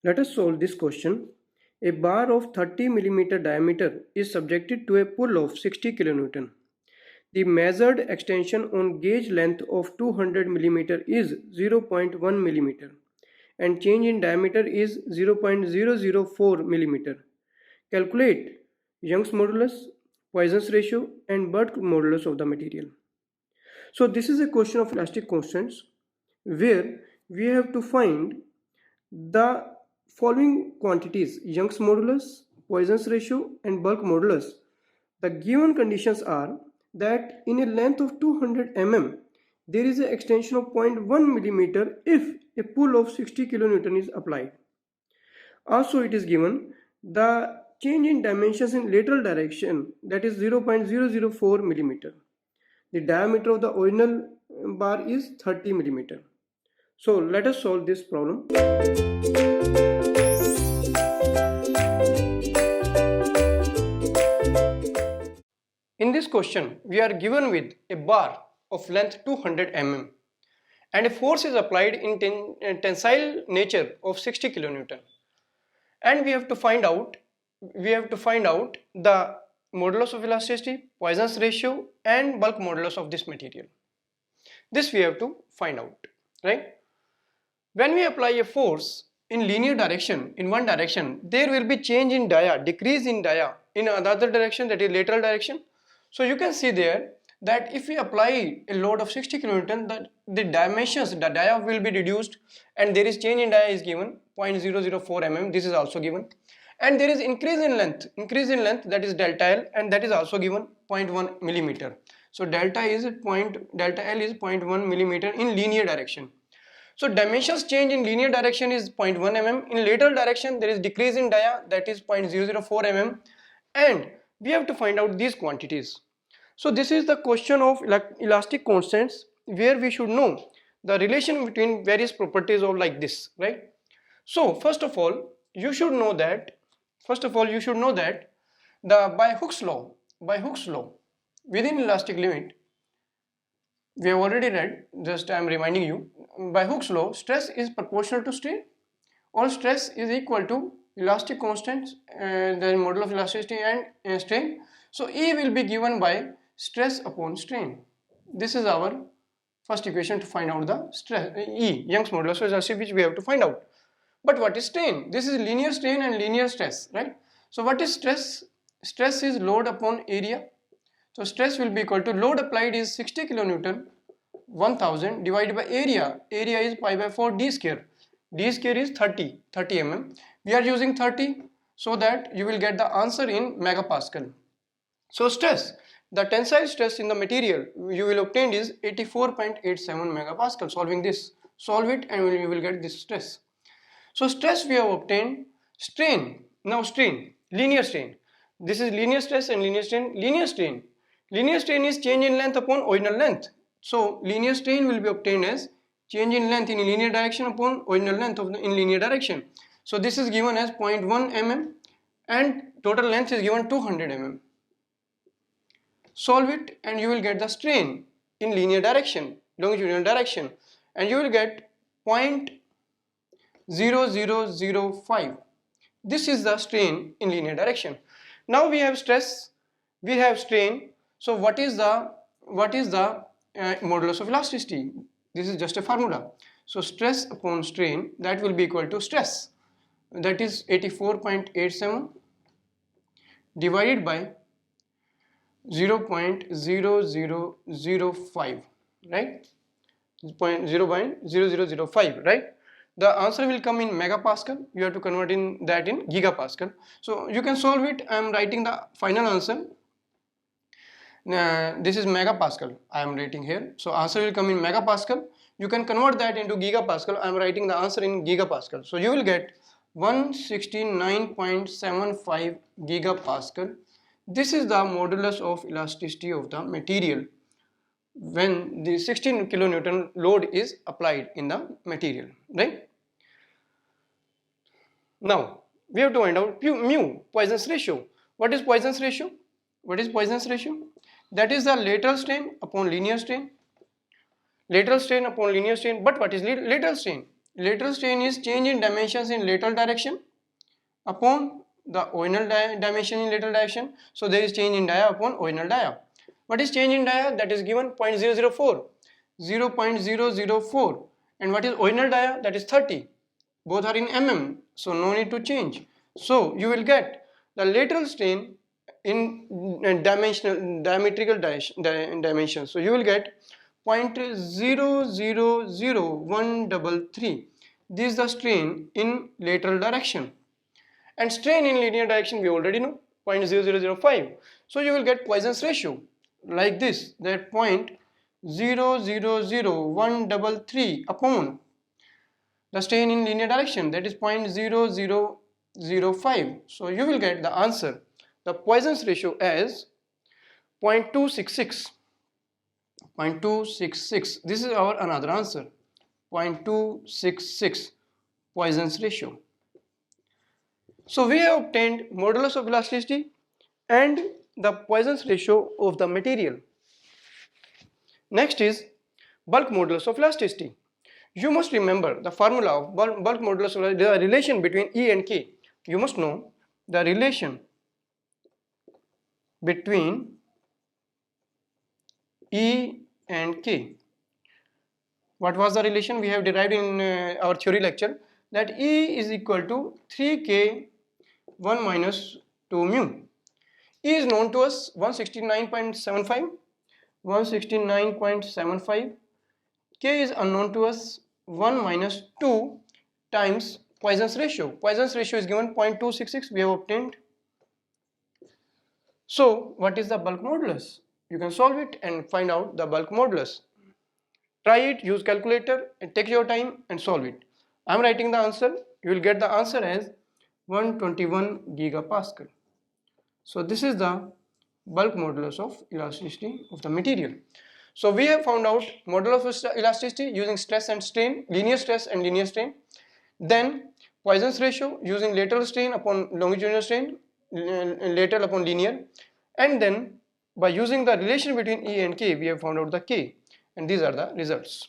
Let us solve this question. A bar of 30 mm diameter is subjected to a pull of 60 kN. The measured extension on gauge length of 200 mm is 0.1 mm and change in diameter is 0.004 mm. Calculate Young's modulus, Poisson's ratio and Burke modulus of the material. So this is a question of elastic constants where we have to find the following quantities: Young's modulus, Poisson's ratio and bulk modulus. The given conditions are that in a length of 200 mm there is an extension of 0.1 mm if a pull of 60 kN is applied. Also it is given the change in dimensions in lateral direction, that is 0.004 mm. The diameter of the original bar is 30 mm. So let us solve this problem. In this question, we are given with a bar of length 200 mm and a force is applied in tensile nature of 60 kN. And we have to find out the modulus of elasticity, Poisson's ratio and bulk modulus of this material. This we have to find out, right? When we apply a force in linear direction in one direction, there will be change in dia, decrease in dia in another direction, that is lateral direction. So you can see there that if we apply a load of 60 kN, the dimensions, the dia will be reduced and there is change in dia is given 0.004 mm, this is also given, and there is increase in length that is delta L, and that is also given 0.1 millimeter. So delta L is 0.1 millimeter in linear direction. So dimensions change in linear direction is 0.1 mm, in lateral direction there is decrease in dia, that is 0.004 mm, and we have to find out these quantities. So this is the question of elastic constants where we should know the relation between various properties of like this, right? So first of all you should know that the by Hooke's law within elastic limit, we have already read, just I am reminding you, by Hooke's law stress is proportional to strain, or stress is equal to elastic constants, the model of elasticity and strain. So E will be given by stress upon strain. This is our first equation to find out the stress, E, Young's modulus of elasticity, which we have to find out. But what is strain? This is linear strain and linear stress, right? So what is stress? Stress is load upon area. So stress will be equal to load applied is 60 kilonewton 1000 divided by area. Area is pi by 4 d square. D square is 30 mm. We are using 30 so that you will get the answer in megapascal. So stress, the tensile stress in the material you will obtain is 84.87 megapascal. Solving this, solve it and you will get this stress. So stress we have obtained. Strain, now strain, linear strain. This is linear stress and linear strain. Linear strain is change in length upon original length. So linear strain will be obtained as change in length in linear direction upon original length of the in linear direction. So this is given as 0.1 mm and total length is given 200 mm. Solve it and you will get the strain in linear direction, longitudinal direction, and you will get 0.0005. This is the strain in linear direction. Now we have stress, we have strain. So what is the modulus of elasticity? This is just a formula. So stress upon strain, that will be equal to stress, that is 84.87 divided by 0.0005, right? 0.0005, right? The answer will come in megapascal. You have to convert in that in gigapascal. So you can solve it. I am writing the final answer. This is megapascal I am writing here. So answer will come in megapascal. You can convert that into gigapascal. I am writing the answer in gigapascal. So you will get 169.75 gigapascal. This is the modulus of elasticity of the material when the 16 kilonewton load is applied in the material, right? Now we have to find out mu, Poisson's ratio. What is Poisson's ratio? That is the lateral strain upon linear strain. But what is lateral strain? lateral strain is change in dimensions in lateral direction upon the original dimension in lateral direction. So there is change in dia upon original dia. What is change in dia? That is given 0.004, 0.004, and what is original dia? That is 30. Both are in mm, so no need to change. So you will get the lateral strain in diametrical dimension. So you will get 0.000133. This is the strain in lateral direction. And strain in linear direction we already know, 0.0005. So you will get Poisson's ratio like this, that 0.000133 upon the strain in linear direction, that is 0.0005. So you will get the answer, the Poisson's ratio as 0.266. 0.266. This is our another answer, 0.266 Poisson's ratio. So we have obtained modulus of elasticity and the Poisson's ratio of the material. Next is bulk modulus of elasticity. You must remember the formula of bulk modulus of elasticity, the relation between E and K. You must know the relation between E and K. What was the relation we have derived in our theory lecture? That E is equal to 3K 1 minus 2 mu. E is known to us 169.75, 169.75. K is unknown to us 1 minus 2 times Poisson's ratio. Poisson's ratio is given 0.266, we have obtained. So what is the bulk modulus? You can solve it and find out the bulk modulus. Try it, use calculator and take your time and solve it. I am writing the answer. You will get the answer as 121 gigapascal. So this is the bulk modulus of elasticity of the material. So we have found out modulus of elasticity using stress and strain, linear stress and linear strain. Then Poisson's ratio using lateral strain upon longitudinal strain, lateral upon linear. And then by using the relation between E and K, we have found out the K. And these are the results.